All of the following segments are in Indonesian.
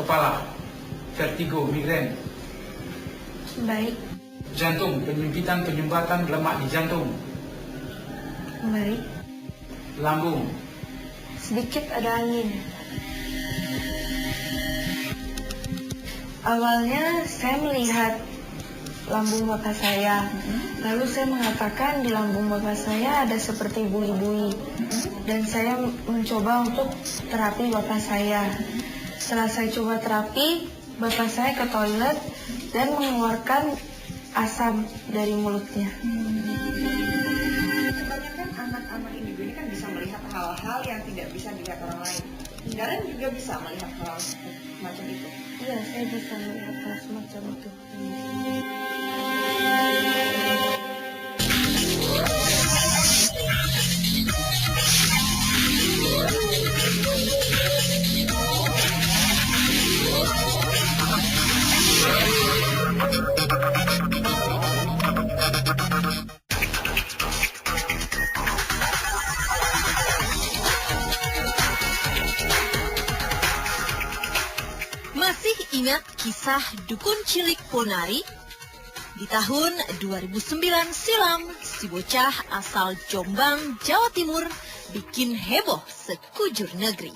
Kepala, vertigo, migrain. Baik. Jantung, penyempitan, penyumbatan lemak di jantung. Baik. Lambung, Sedikit ada angin. Awalnya saya melihat lambung bapak saya. Lalu saya mengatakan di lambung bapak saya ada seperti bui-bui. Dan saya mencoba untuk terapi bapak saya. Setelah saya coba terapi, bapak saya ke toilet dan mengeluarkan asam dari mulutnya. Kebanyakan anak-anak individu ini kan bisa melihat hal-hal yang tidak bisa dilihat orang lain. Daren juga bisa melihat hal semacam itu. Iya, saya bisa melihat hal semacam itu. Masih ingat kisah dukun cilik Ponari? Di tahun 2009 silam, si bocah asal Jombang, Jawa Timur bikin heboh sekujur negeri.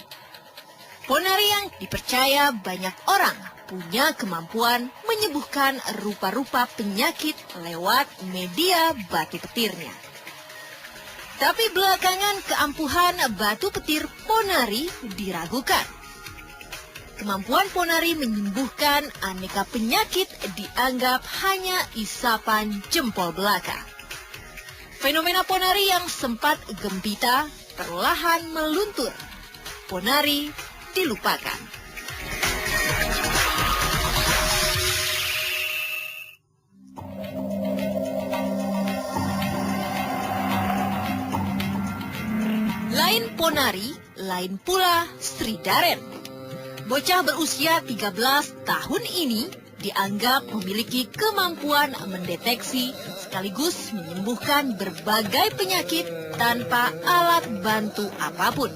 Ponari yang dipercaya banyak orang punya kemampuan menyembuhkan rupa-rupa penyakit lewat media batu petirnya. Tapi belakangan keampuhan batu petir Ponari diragukan. Kemampuan Ponari menyembuhkan aneka penyakit dianggap hanya isapan jempol belaka. Fenomena Ponari yang sempat gembita perlahan meluntur. Ponari dilupakan. Lain Ponari, lain pula Sri Daren. Bocah berusia 13 tahun ini dianggap memiliki kemampuan mendeteksi sekaligus menyembuhkan berbagai penyakit tanpa alat bantu apapun.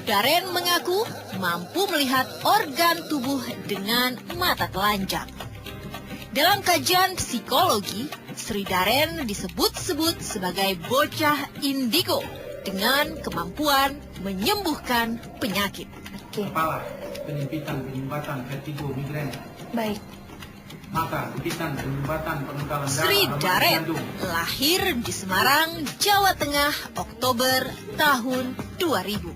Daren mengaku mampu melihat organ tubuh dengan mata telanjang. Dalam kajian psikologi, Sri Daren disebut-sebut sebagai bocah indigo dengan kemampuan menyembuhkan penyakit. kepala, penyempitan, penyumbatan, vertigo, migrain. Baik. Mata, penyempitan, penyumbatan, pengentalan darah, Sri lemak di Daren jantung. lahir di Semarang, Jawa Tengah, Oktober tahun 2000.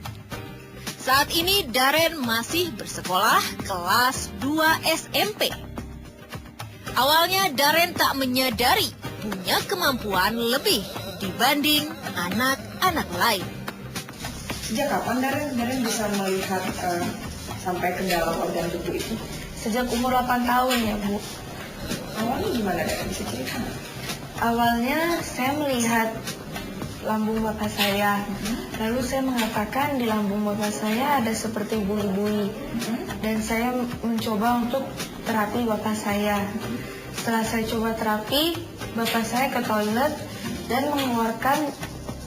Saat ini Daren masih bersekolah kelas 2 SMP. Awalnya Daren tak menyadari punya kemampuan lebih dibanding anak-anak lain. Sejak kapan Daren bisa melihat sampai ke dalam organ tubuh itu? Sejak umur 8 tahun ya, Bu. Awalnya gimana Daren? Bisa cerita? Awalnya saya melihat lambung bapak saya. Lalu saya mengatakan di lambung bapak saya ada seperti bui-bui. Dan saya mencoba untuk terapi bapak saya. Setelah saya coba terapi, bapak saya ke toilet dan mengeluarkan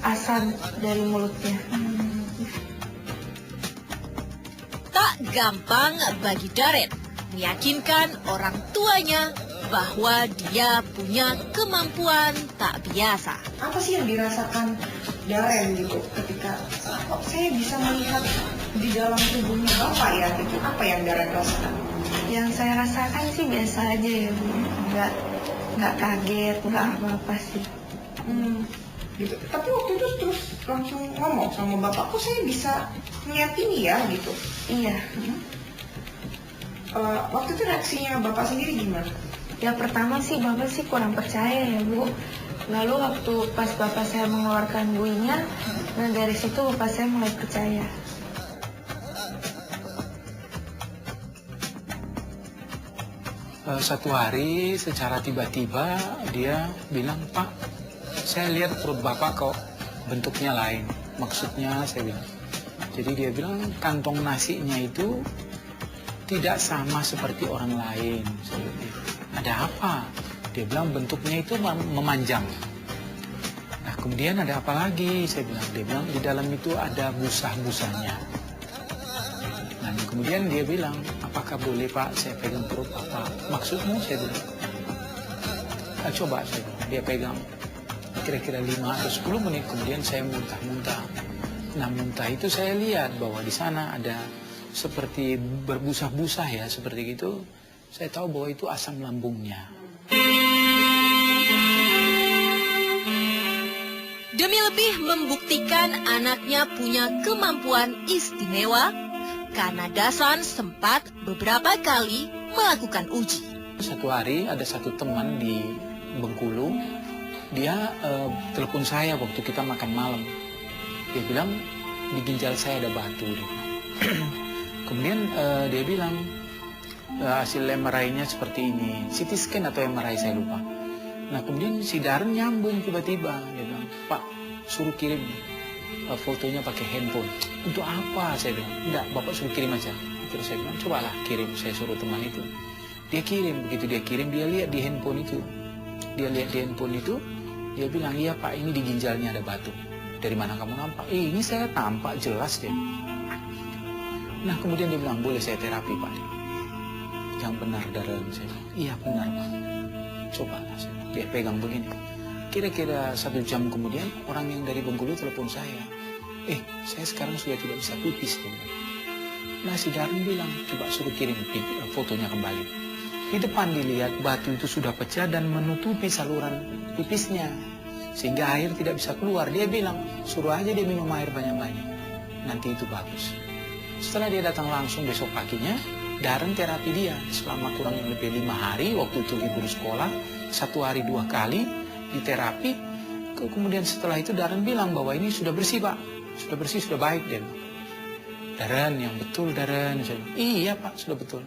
asam dari mulutnya. Tak gampang bagi Daren meyakinkan orang tuanya bahwa dia punya kemampuan tak biasa. Apa sih yang dirasakan Daren gitu ketika kok saya bisa melihat di dalam tubuhnya Bapak ya gitu? Apa yang Daren rasakan? Yang saya rasakan sih biasa aja ya, Bu. Nggak kaget, nggak apa-apa sih. Gitu. Tapi waktu itu terus langsung ngomong sama Bapak, kok saya bisa ngeliat ini ya gitu? Iya. Waktu itu reaksinya Bapak sendiri gimana? Ya pertama sih bapak sih kurang percaya ya, Bu. Lalu waktu pas bapak saya mengeluarkan buinya, nah dari situ bapak saya mulai percaya. Satu hari secara tiba-tiba dia bilang, Pak, saya lihat perut Bapak kok bentuknya lain. Maksudnya saya bilang. Jadi dia bilang kantong nasinya itu tidak sama seperti orang lain. Ada apa? Dia bilang bentuknya itu memanjang. Nah kemudian ada apa lagi? Saya bilang, dia bilang di dalam itu ada busa-busanya. Nah kemudian dia bilang, apakah boleh Pak saya pegang perut apa maksudmu, saya bilang. Coba saya bilang. Dia pegang kira-kira 5 atau 10 menit, kemudian saya muntah-muntah. Nah muntah itu saya lihat bahwa di sana ada seperti berbusa-busa ya, seperti itu. Saya tahu bahwa itu asam lambungnya. Demi lebih membuktikan anaknya punya kemampuan istimewa, Kanadasan sempat beberapa kali melakukan uji. Satu hari ada satu teman di Bengkulu, dia telepon saya waktu kita makan malam. Dia bilang di ginjal saya ada batu. Dia bilang. Kemudian dia bilang hasil MRI-nya seperti ini, CT scan atau MRI saya lupa. Nah kemudian si Darren nyambung tiba-tiba, dia bilang, Pak suruh kirim fotonya pakai handphone. Untuk apa? Saya bilang, enggak, Bapak suruh kirim aja. Terus saya bilang, cobalah kirim, saya suruh teman itu. Dia kirim, begitu dia kirim, dia lihat di handphone itu. Dia lihat di handphone itu, dia bilang, iya Pak, ini di ginjalnya ada batu. Dari mana kamu nampak? Ini saya tampak jelas deh. Nah kemudian dia bilang, boleh saya terapi Pak? Yang benar Darren, saya bilang, iya benar Pak. Cobalah, saya bilang. Dia pegang begini. Kira-kira 1 jam kemudian, orang yang dari Bengkulu telepon saya. Saya sekarang sudah tidak bisa pipis. Dia bilang. Nah si Darren bilang, coba suruh kirim fotonya kembali. Di depan dilihat batu itu sudah pecah dan menutupi saluran pipisnya. Sehingga air tidak bisa keluar. Dia bilang, suruh aja dia minum air banyak-banyak. Nanti itu bagus. Setelah dia datang langsung besok paginya, Darren terapi dia selama kurang lebih 5 hari. Waktu itu libur sekolah, 1 hari 2 kali diterapi. Kemudian setelah itu Darren bilang bahwa ini sudah bersih Pak. Sudah bersih, sudah baik. Dia bilang, Darren yang betul Darren. Saya bilang, iya Pak, sudah betul.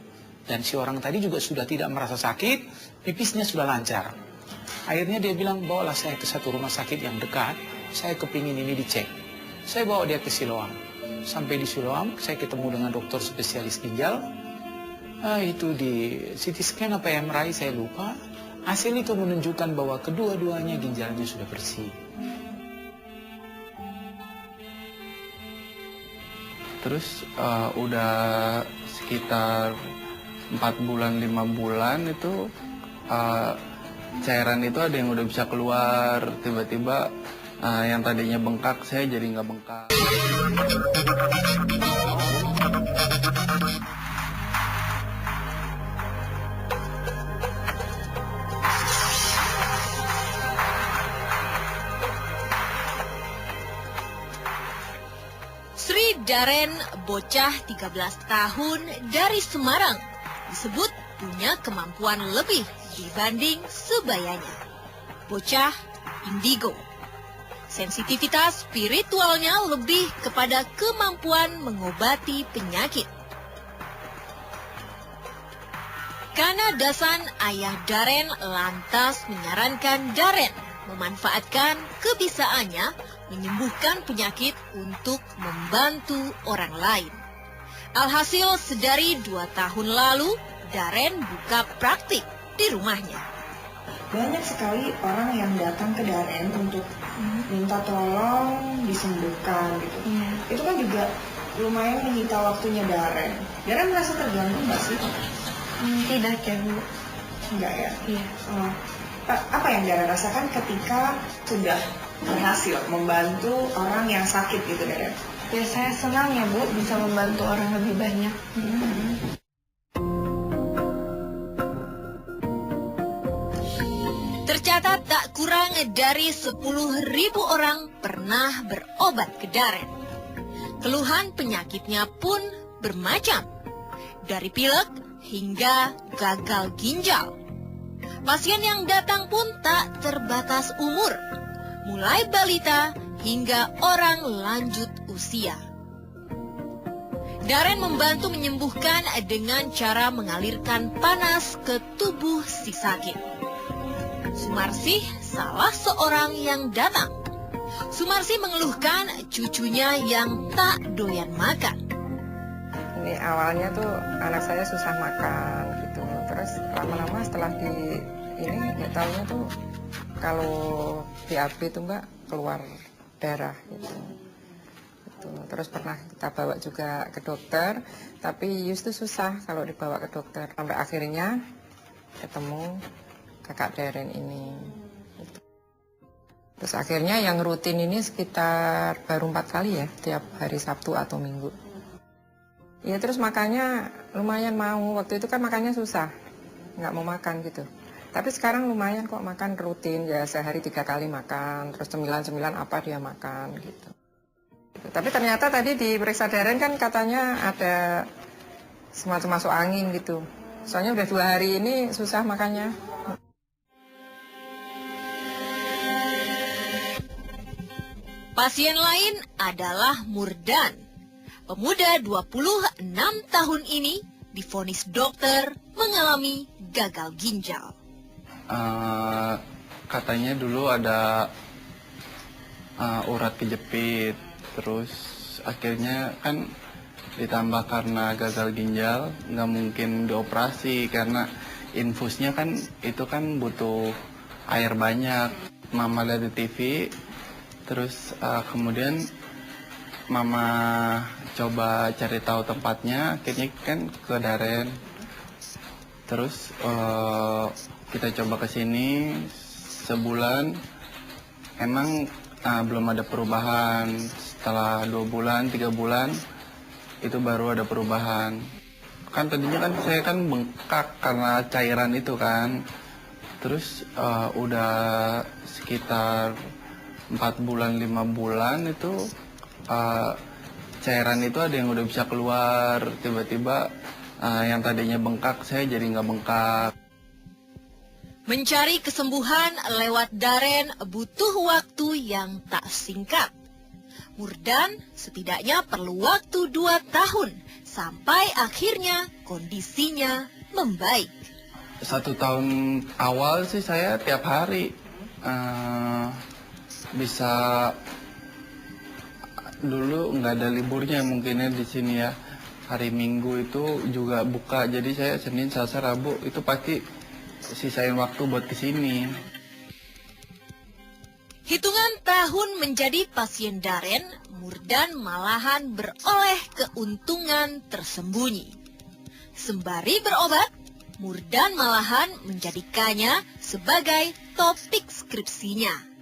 Dan si orang tadi juga sudah tidak merasa sakit, pipisnya sudah lancar. Akhirnya dia bilang, bawalah saya ke satu rumah sakit yang dekat, saya kepingin ini dicek. Saya bawa dia ke Siloam. Sampai di Siloam, saya ketemu dengan dokter spesialis ginjal. Itu di CT scan apa MRI, saya lupa. Hasil itu menunjukkan bahwa kedua-duanya ginjalnya sudah bersih. Terus udah sekitar 4 bulan, 5 bulan itu cairan itu ada yang udah bisa keluar. Tiba-tiba yang tadinya bengkak, saya jadi nggak bengkak. Sri Darren, bocah 13 tahun dari Semarang, disebut punya kemampuan lebih dibanding sebayanya. Bocah indigo. Sensitivitas spiritualnya lebih kepada kemampuan mengobati penyakit. Kanadasan ayah Darren lantas menyarankan Darren memanfaatkan kebisaannya menyembuhkan penyakit untuk membantu orang lain. Alhasil sedari 2 tahun lalu, Darren buka praktik di rumahnya. Banyak sekali orang yang datang ke Darren untuk minta tolong disembuhkan gitu. Itu kan juga lumayan menyita waktunya Darren. Darren merasa terganggu nggak sih? Tidak ya Bu. Enggak ya? Iya. Apa yang Darren rasakan ketika sudah berhasil membantu orang yang sakit gitu Darren? Ya saya senang ya Bu bisa membantu orang lebih banyak. Tercatat tak kurang dari 10.000 orang pernah berobat ke Darren. Keluhan penyakitnya pun bermacam, dari pilek hingga gagal ginjal. Pasien yang datang pun tak terbatas umur, mulai balita hingga orang lanjut usia. Darren membantu menyembuhkan dengan cara mengalirkan panas ke tubuh si sakit. Sumarsih salah seorang yang datang. Sumarsih mengeluhkan cucunya yang tak doyan makan. Ini awalnya tuh anak saya susah makan gitu. Terus lama-lama setelah ini nggak tahunya tuh kalau BAB tuh Mbak keluar darah gitu. gitu. Terus pernah kita bawa juga ke dokter, tapi Yus itu susah kalau dibawa ke dokter. Sampai akhirnya ketemu kakak Daren ini. Gitu. Terus akhirnya yang rutin ini sekitar baru 4 kali ya, tiap hari Sabtu atau Minggu. Ya terus makannya lumayan mau, waktu itu kan makannya susah, nggak mau makan gitu. Tapi sekarang lumayan kok makan rutin, ya sehari 3 kali makan, terus cemilan-cemilan apa dia makan gitu. Tapi ternyata tadi di periksa Daren kan katanya ada semacam masuk angin gitu. Soalnya udah 2 hari ini susah makannya. Pasien lain adalah Murdan. Pemuda 26 tahun ini divonis dokter mengalami gagal ginjal. Katanya dulu ada urat kejepit, terus akhirnya kan ditambah karena gagal ginjal nggak mungkin dioperasi karena infusnya kan itu kan butuh air banyak. Mama lihat di TV, terus kemudian Mama coba cari tahu tempatnya, akhirnya kan ke Daren. Terus kita coba ke sini sebulan, emang belum ada perubahan. Setelah 2 bulan, 3 bulan, itu baru ada perubahan. Kan tadinya kan saya kan bengkak karena cairan itu kan. Terus udah sekitar 4 bulan, 5 bulan itu cairan itu ada yang udah bisa keluar. Tiba-tiba yang tadinya bengkak, saya jadi nggak bengkak. Mencari kesembuhan lewat Daren butuh waktu yang tak singkat. Murdan setidaknya perlu waktu 2 tahun sampai akhirnya kondisinya membaik. 1 tahun awal sih saya tiap hari bisa, dulu nggak ada liburnya mungkinnya di sini ya. Hari Minggu itu juga buka, jadi saya Senin, Selasa, Rabu itu pasti sisain waktu buat kesini. Hitungan tahun menjadi pasien Daren, Murdan malahan beroleh keuntungan tersembunyi. Sembari berobat, Murdan malahan menjadikannya sebagai topik skripsinya.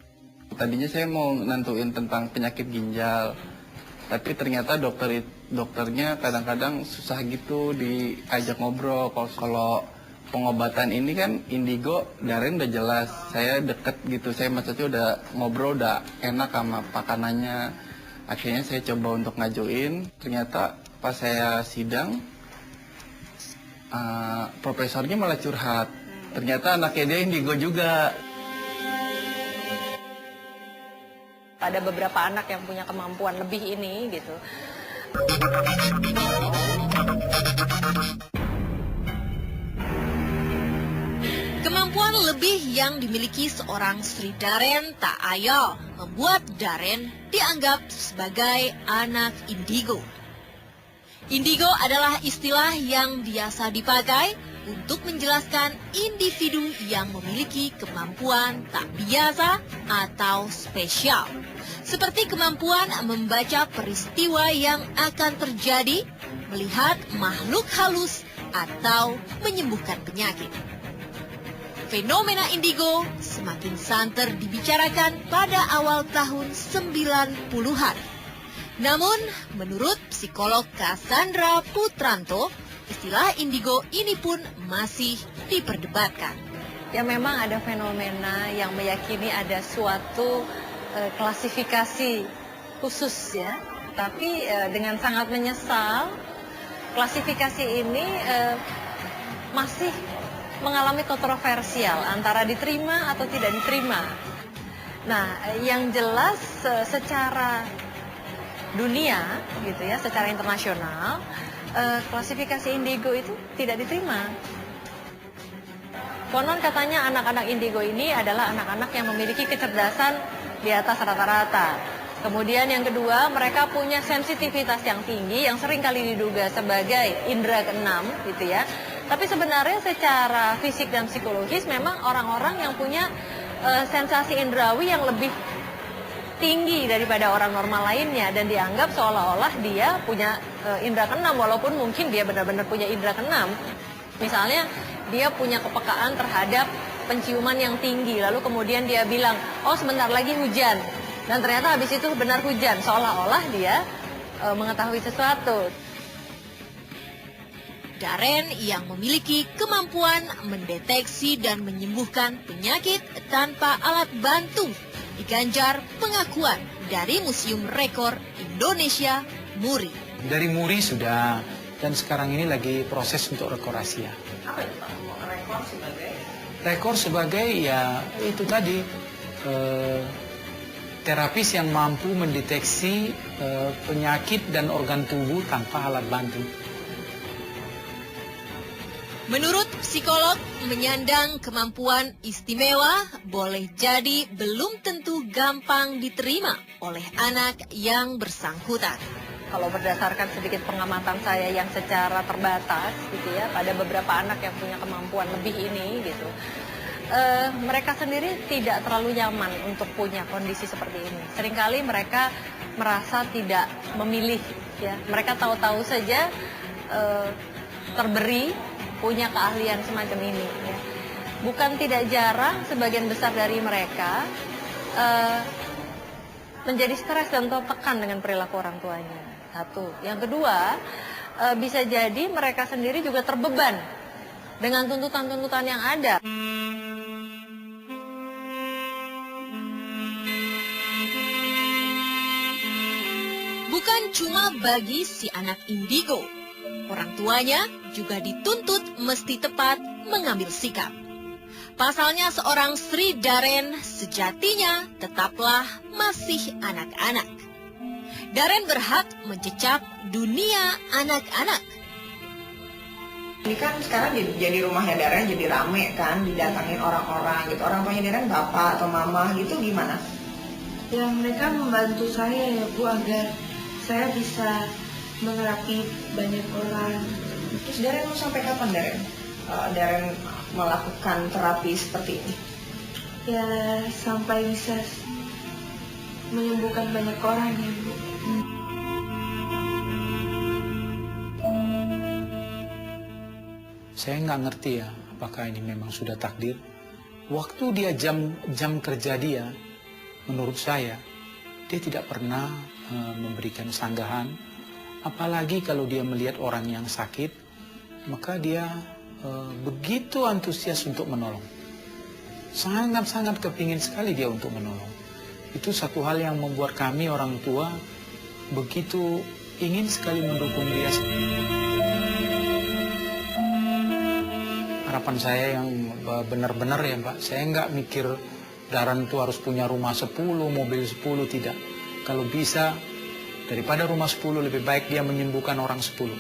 Tadinya saya mau nentuin tentang penyakit ginjal, tapi ternyata dokternya kadang-kadang susah gitu diajak ngobrol. Kalau pengobatan ini kan indigo, Daren udah jelas, saya deket gitu, saya maksudnya udah ngobrol, udah enak sama pakanannya. Akhirnya saya coba untuk ngajuin, ternyata pas saya sidang, profesornya malah curhat. Ternyata anaknya dia indigo juga. Ada beberapa anak yang punya kemampuan lebih ini gitu. Kemampuan lebih yang dimiliki seorang Sri Daren tak ayal membuat Daren dianggap sebagai anak indigo. Indigo adalah istilah yang biasa dipakai untuk menjelaskan individu yang memiliki kemampuan tak biasa atau spesial. Seperti kemampuan membaca peristiwa yang akan terjadi, melihat makhluk halus, atau menyembuhkan penyakit. Fenomena indigo semakin santer dibicarakan pada awal tahun 90-an. Namun, menurut psikolog Cassandra Putranto, istilah indigo ini pun masih diperdebatkan. Ya memang ada fenomena yang meyakini ada suatu klasifikasi khusus ya. Tapi dengan sangat menyesal, klasifikasi ini masih mengalami kontroversial antara diterima atau tidak diterima. Nah, yang jelas secara dunia gitu ya, secara internasional, klasifikasi indigo itu tidak diterima. Konon katanya anak-anak indigo ini adalah anak-anak yang memiliki kecerdasan di atas rata-rata. Kemudian yang kedua, mereka punya sensitivitas yang tinggi yang sering kali diduga sebagai indera keenam gitu ya. Tapi sebenarnya secara fisik dan psikologis memang orang-orang yang punya sensasi indrawi yang tinggi daripada orang normal lainnya dan dianggap seolah-olah dia punya indera keenam walaupun mungkin dia benar-benar punya indera keenam. Misalnya dia punya kepekaan terhadap penciuman yang tinggi, lalu kemudian dia bilang, oh sebentar lagi hujan, dan ternyata habis itu benar hujan, seolah-olah dia mengetahui sesuatu. Darren yang memiliki kemampuan mendeteksi dan menyembuhkan penyakit tanpa alat bantu diganjar pengakuan dari Museum Rekor Indonesia, MURI. Dari MURI sudah, dan sekarang ini lagi proses untuk rekor Asia. Apa itu Pak? Rekor sebagai? Rekor sebagai ya itu tadi, terapis yang mampu mendeteksi penyakit dan organ tubuh tanpa alat bantu. Menurut psikolog, menyandang kemampuan istimewa boleh jadi belum tentu gampang diterima oleh anak yang bersangkutan. Kalau berdasarkan sedikit pengamatan saya yang secara terbatas gitu ya, pada beberapa anak yang punya kemampuan lebih ini gitu, mereka sendiri tidak terlalu nyaman untuk punya kondisi seperti ini. Seringkali mereka merasa tidak memilih ya, mereka tahu-tahu saja terberi punya keahlian semacam ini ya. Bukan tidak jarang sebagian besar dari mereka menjadi stres dan tertekan dengan perilaku orang tuanya. Satu. Yang kedua, bisa jadi mereka sendiri juga terbeban dengan tuntutan-tuntutan yang ada. Bukan cuma bagi si anak indigo, orang tuanya juga dituntut mesti tepat mengambil sikap. Pasalnya seorang Sri Darren sejatinya tetaplah masih anak-anak. Darren berhak mencecap dunia anak-anak. Ini kan sekarang jadi rumahnya Darren jadi rame kan, didatangin orang-orang gitu. Orang tuanya Darren bapak atau mama gitu gimana? Ya mereka membantu saya ya Bu agar saya bisa menghadapi banyak orang. Terus Darren mau sampai kapan Darren melakukan terapi seperti ini? Ya sampai bisa menyembuhkan banyak orang ya Bu. Saya nggak ngerti ya, apakah ini memang sudah takdir. Waktu dia jam kerja dia, menurut saya, dia tidak pernah memberikan sanggahan. Apalagi kalau dia melihat orang yang sakit, maka dia begitu antusias untuk menolong. Sangat-sangat kepingin sekali dia untuk menolong. Itu satu hal yang membuat kami orang tua begitu ingin sekali mendukung dia. Harapan saya yang benar-benar ya Mbak, saya nggak mikir Darren itu harus punya rumah 10, mobil 10, tidak. Kalau bisa, daripada rumah 10 lebih baik dia menyembuhkan orang 10.